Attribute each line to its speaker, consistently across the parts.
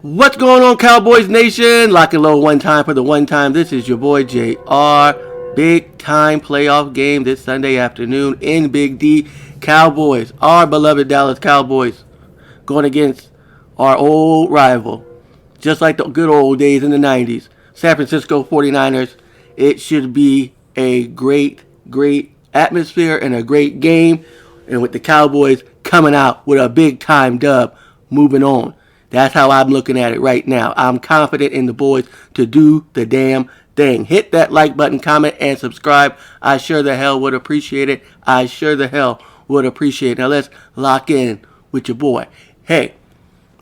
Speaker 1: What's going on, Cowboys Nation? Lock and load one time for the one time. This is your boy JR. Big time playoff game this Sunday afternoon in Big D. Cowboys, our beloved Dallas Cowboys, going against our old rival. Just like the good old days in the 90s. San Francisco 49ers. It should be a great atmosphere and a great game. And with the Cowboys coming out with a big time dub, moving on. That's how I'm looking at it right now. I'm confident in the boys to do the damn thing. Hit that like button, comment, and subscribe. I sure the hell would appreciate it. Now let's lock in with your boy. Hey,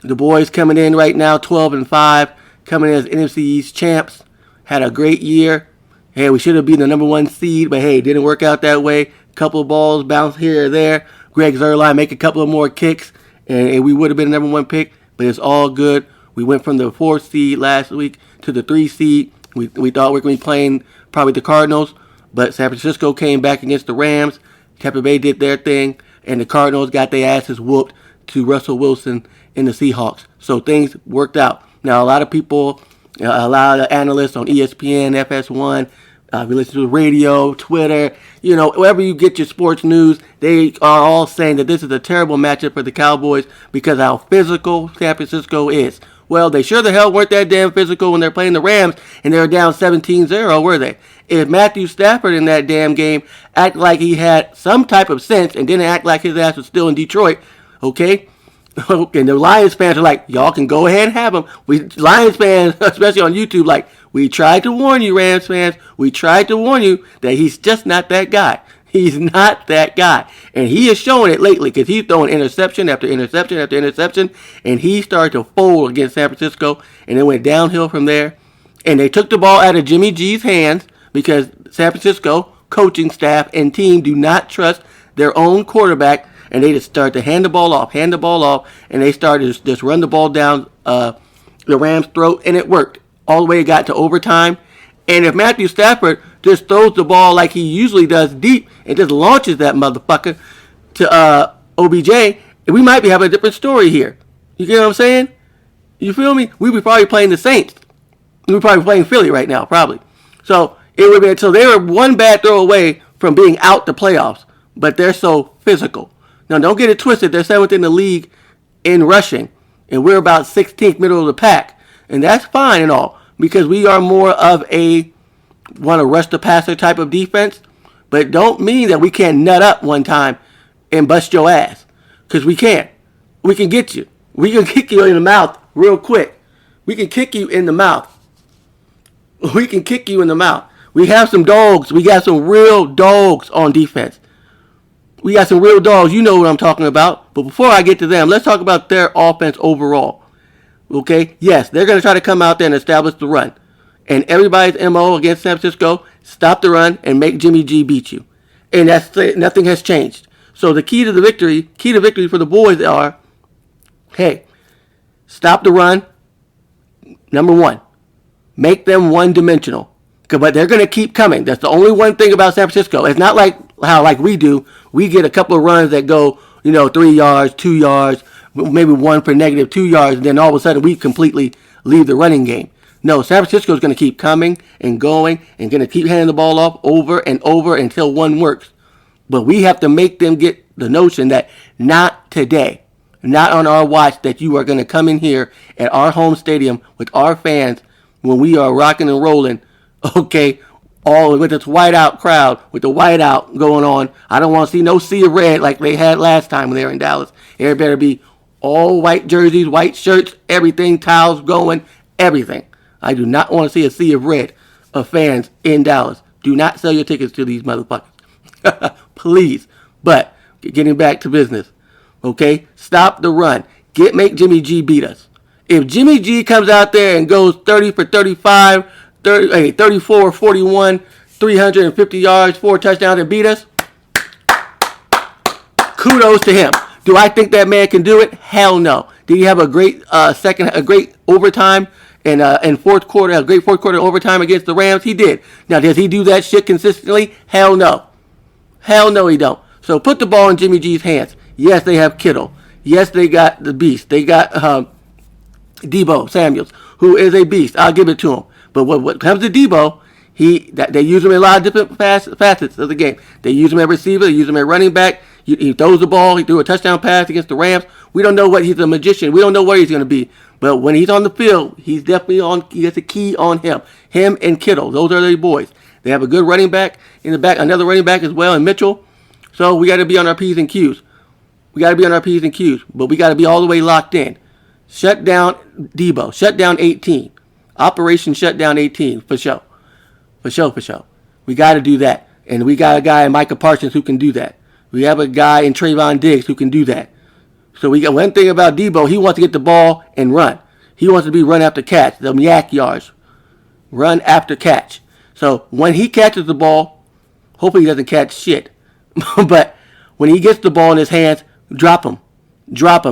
Speaker 1: the boys coming in right now 12-5, coming in as NFC East champs. Had a great year. Hey, we should have been the number one seed, but hey, it didn't work out that way. Couple of balls bounce here or there. Greg Zuerlein make a couple of more kicks, and we would have been the number one pick. But it's all good. We went from the 4th seed last week to the 3 seed. We thought we were going to be playing probably the Cardinals, but San Francisco came back against the Rams. Tampa Bay did their thing, and the Cardinals got their asses whooped to Russell Wilson and the Seahawks. So things worked out. Now, a lot of people, a lot of analysts on ESPN, FS1, we listen to the radio, Twitter, wherever you get your sports news, they are all saying that this is a terrible matchup for the Cowboys because how physical San Francisco is. Well, they sure the hell weren't that damn physical when they're playing the Rams and they were down 17-0, were they? If Matthew Stafford in that damn game acted like he had some type of sense and didn't act like his ass was still in Detroit, okay? And the Lions fans are like, y'all can go ahead and have him. Lions fans, especially on YouTube, like, we tried to warn you, Rams fans. We tried to warn you that he's just not that guy. He's not that guy. And he is showing it lately because he's throwing interception after interception after interception. And he started to fold against San Francisco. And it went downhill from there. And they took the ball out of Jimmy G's hands because San Francisco coaching staff and team do not trust their own quarterback. And they just started to hand the ball off. And they started to just run the ball down the Rams' throat. And it worked. All the way it got to overtime. And if Matthew Stafford just throws the ball like he usually does deep and just launches that motherfucker to OBJ, we might be having a different story here. You get what I'm saying? You feel me? We'd be probably playing the Saints. We'd be probably playing Philly right now, probably. So it would be, so they were one bad throw away from being out the playoffs, but they're so physical. Now don't get it twisted. They're 7th in the league in rushing, and we're about 16th, middle of the pack. And that's fine and all, because we are more of a want to rush the passer type of defense. But don't mean that we can't nut up one time and bust your ass. Because we can. We can get you. We can kick you in the mouth real quick. We can kick you in the mouth. We have some dogs. We got some real dogs on defense. We got some real dogs. You know what I'm talking about. But before I get to them, let's talk about their offense overall. Okay, yes, they're going to try to come out there and establish the run. And everybody's MO against San Francisco, stop the run and make Jimmy G beat you. And that's nothing has changed. So the key to victory for the boys are, hey, stop the run. Number one, make them one-dimensional. But they're going to keep coming. That's the only one thing about San Francisco. It's not like how like we do. We get a couple of runs that go, 3 yards, 2 yards, maybe one for negative 2 yards, and then all of a sudden we completely leave the running game. No, San Francisco is going to keep coming and going and going to keep handing the ball off over and over until one works. But we have to make them get the notion that not today, not on our watch, that you are going to come in here at our home stadium with our fans when we are rocking and rolling, okay, all with this whiteout crowd, with the whiteout going on. I don't want to see no sea of red like they had last time when they were in Dallas. There better be all white jerseys, white shirts, everything, towels going, everything. I do not want to see a sea of red of fans in Dallas. Do not sell your tickets to these motherfuckers. Please. But getting back to business. Okay? Stop the run. Make Jimmy G beat us. If Jimmy G comes out there and goes 30 for 35, 34, 41, 350 yards, 4 touchdowns and beat us, kudos to him. Do I think that man can do it? Hell no. Did he have a great great overtime and fourth quarter, a great fourth quarter overtime against the Rams? He did. Now, does he do that shit consistently? Hell no. Hell no, he don't. So put the ball in Jimmy G's hands. Yes, they have Kittle. Yes, they got the beast. They got Debo Samuels, who is a beast. I'll give it to him. But what comes to Debo, they use him in a lot of different facets of the game. They use him at receiver. They use him at running back. He throws the ball. He threw a touchdown pass against the Rams. We don't know what he's a magician. We don't know where he's going to be. But when he's on the field, he's definitely on. He has a key on him. Him and Kittle. Those are the boys. They have a good running back in the back. Another running back as well, and Mitchell. So we got to be on our P's and Q's. But we got to be all the way locked in. Shut down Debo. Shut down 18. Operation Shutdown 18 for sure. For sure. We got to do that. And we got a guy in Micah Parsons who can do that. We have a guy in Trayvon Diggs who can do that. So we got one thing about Debo. He wants to get the ball and run. He wants to be run after catch. The yak yards. Run after catch. So when he catches the ball, hopefully he doesn't catch shit. But when he gets the ball in his hands, drop him.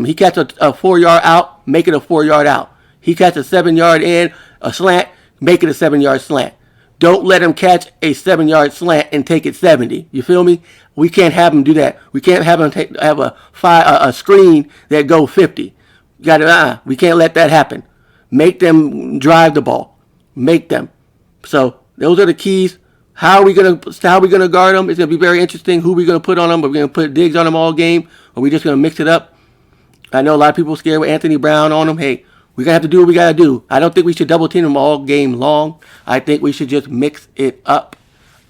Speaker 1: He catches a 4-yard out, make it a 4-yard out. He catches a 7-yard in, a slant, make it a 7-yard slant. Don't let him catch a 7-yard slant and take it 70. You feel me? We can't have him do that. We can't have him have a screen that go 50. We can't let that happen. Make them drive the ball. Make them. So those are the keys. How are we gonna guard them? It's gonna be very interesting. Who we gonna put on them? Are we gonna put Diggs on them all game? Or are we just gonna mix it up? I know a lot of people are scared with Anthony Brown on them. Hey, we're going to have to do what we got to do. I don't think we should double team them all game long. I think we should just mix it up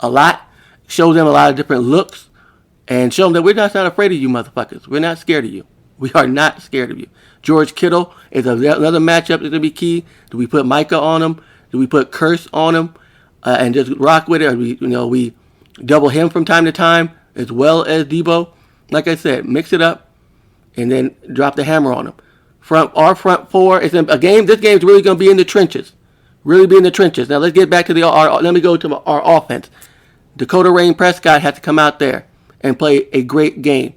Speaker 1: a lot, show them a lot of different looks, and show them that we're not afraid of you motherfuckers. We're not scared of you. We are not scared of you. George Kittle is another matchup that's going to be key. Do we put Micah on him? Do we put Curse on him and just rock with it? Or we double him from time to time as well as Debo? Like I said, mix it up and then drop the hammer on him. Our front four is a game. This game is really going to be in the trenches. Now let's get back to let me go to our offense. Dakota Rain Prescott has to come out there and play a great game.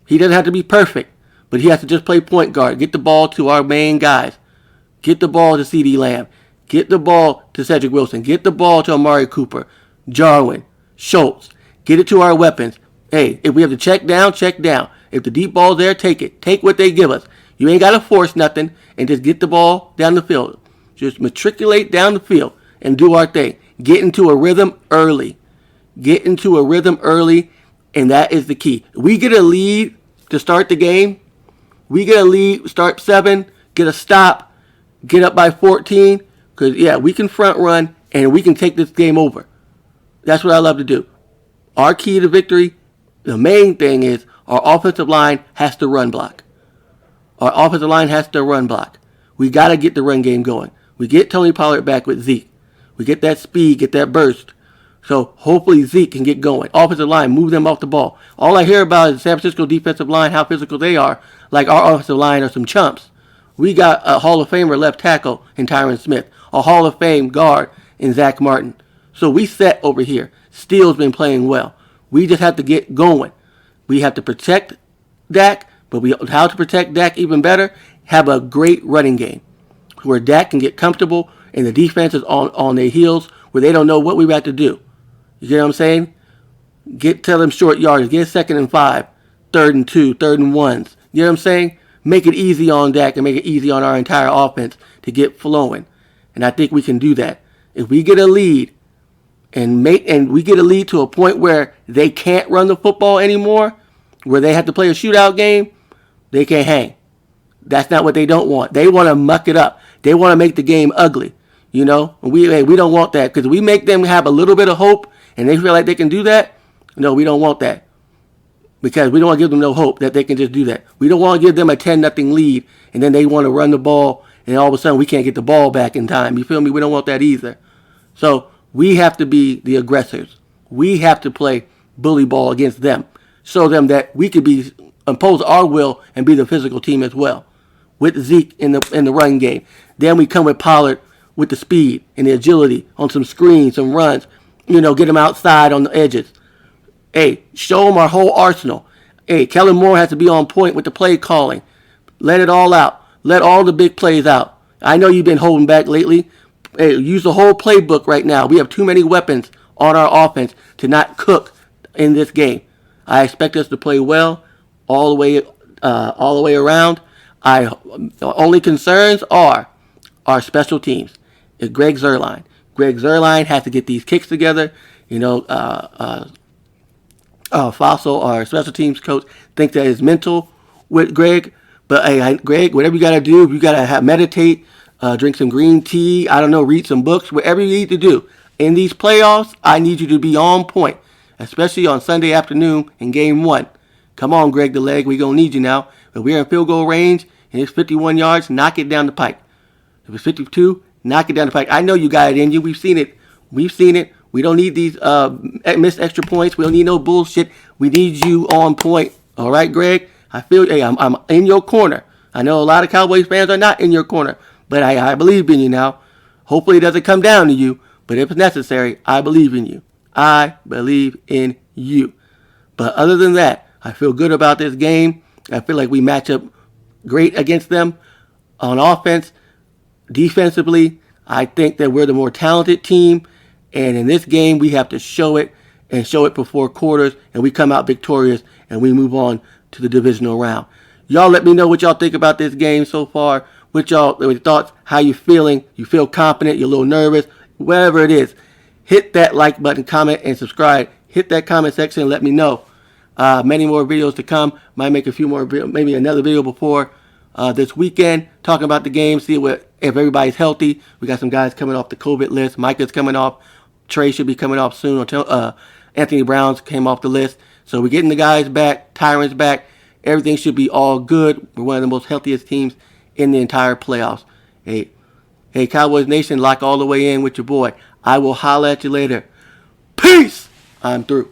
Speaker 1: He doesn't have to be perfect, but he has to just play point guard. Get the ball to our main guys. Get the ball to CeeDee Lamb. Get the ball to Cedric Wilson. Get the ball to Amari Cooper, Jarwin, Schultz. Get it to our weapons. Hey, if we have to check down, check down. If the deep ball's there, take it. Take what they give us. You ain't got to force nothing and just get the ball down the field. Just matriculate down the field and do our thing. Get into a rhythm early. And that is the key. We get a lead to start the game. Start 7, get a stop, get up by 14. Because, we can front run and we can take this game over. That's what I love to do. Our key to victory, the main thing is our offensive line has to run block. We got to get the run game going. We get Tony Pollard back with Zeke. We get that speed, get that burst. So hopefully Zeke can get going. Offensive line, move them off the ball. All I hear about is the San Francisco defensive line, how physical they are. Like our offensive line are some chumps. We got a Hall of Famer left tackle in Tyron Smith. A Hall of Fame guard in Zach Martin. So we set over here. Steele's been playing well. We just have to get going. We have to protect Dak. But how to protect Dak even better, have a great running game where Dak can get comfortable and the defense is on their heels where they don't know what we got to do. You get what I'm saying? Tell them short yards. Get 2nd and 5, 3rd and 2, 3rd and 1s. You know what I'm saying? Make it easy on Dak and make it easy on our entire offense to get flowing. And I think we can do that. If we get a lead and we get a lead to a point where they can't run the football anymore, where they have to play a shootout game, they can't hang. That's not what they don't want. They want to muck it up. They want to make the game ugly. We don't want that because we make them have a little bit of hope and they feel like they can do that. No, we don't want that because we don't want to give them no hope that they can just do that. We don't want to give them a 10-0 lead and then they want to run the ball and all of a sudden we can't get the ball back in time. You feel me? We don't want that either. So we have to be the aggressors. We have to play bully ball against them. Show them that we could impose our will and be the physical team as well. With Zeke in the run game. Then we come with Pollard with the speed and the agility on some screens, some runs. Get them outside on the edges. Hey, show them our whole arsenal. Hey, Kellen Moore has to be on point with the play calling. Let it all out. Let all the big plays out. I know you've been holding back lately. Hey, use the whole playbook right now. We have too many weapons on our offense to not cook in this game. I expect us to play well all the way around. The only concerns are our special teams. It's Greg Zuerlein. Greg Zuerlein has to get these kicks together. Fossil, our special teams coach, thinks that it's mental with Greg. But hey, Greg, whatever you got to do, you got to meditate, drink some green tea, I don't know, read some books, whatever you need to do. In these playoffs, I need you to be on point, especially on Sunday afternoon in Game 1. Come on, Greg the Leg, we're going to need you now. If we're in field goal range and it's 51 yards, knock it down the pike. If it's 52, knock it down the pike. I know you got it in you. We've seen it. We don't need these missed extra points. We don't need no bullshit. We need you on point. All right, Greg? I feel, hey, I'm in your corner. I know a lot of Cowboys fans are not in your corner, but I believe in you now. Hopefully it doesn't come down to you, but if it's necessary, I believe in you. I believe in you. But other than that, I feel good about this game. I feel like we match up great against them on offense. Defensively, I think that we're the more talented team. And in this game, we have to show it and show it for 4 quarters. And we come out victorious and we move on to the divisional round. Y'all let me know what y'all think about this game so far. What your thoughts, how you feeling. You feel confident, you're a little nervous, whatever it is. Hit that like button, comment, and subscribe. Hit that comment section and let me know. Many more videos to come. Might make a few more, maybe another video before this weekend, talking about the game, see if everybody's healthy. We got some guys coming off the COVID list. Micah's coming off. Trey should be coming off soon. Until Anthony Brown's came off the list. So we're getting the guys back. Tyron's back. Everything should be all good. We're one of the most healthiest teams in the entire playoffs. Hey, Cowboys Nation, lock all the way in with your boy. I will holla at you later. Peace! I'm through.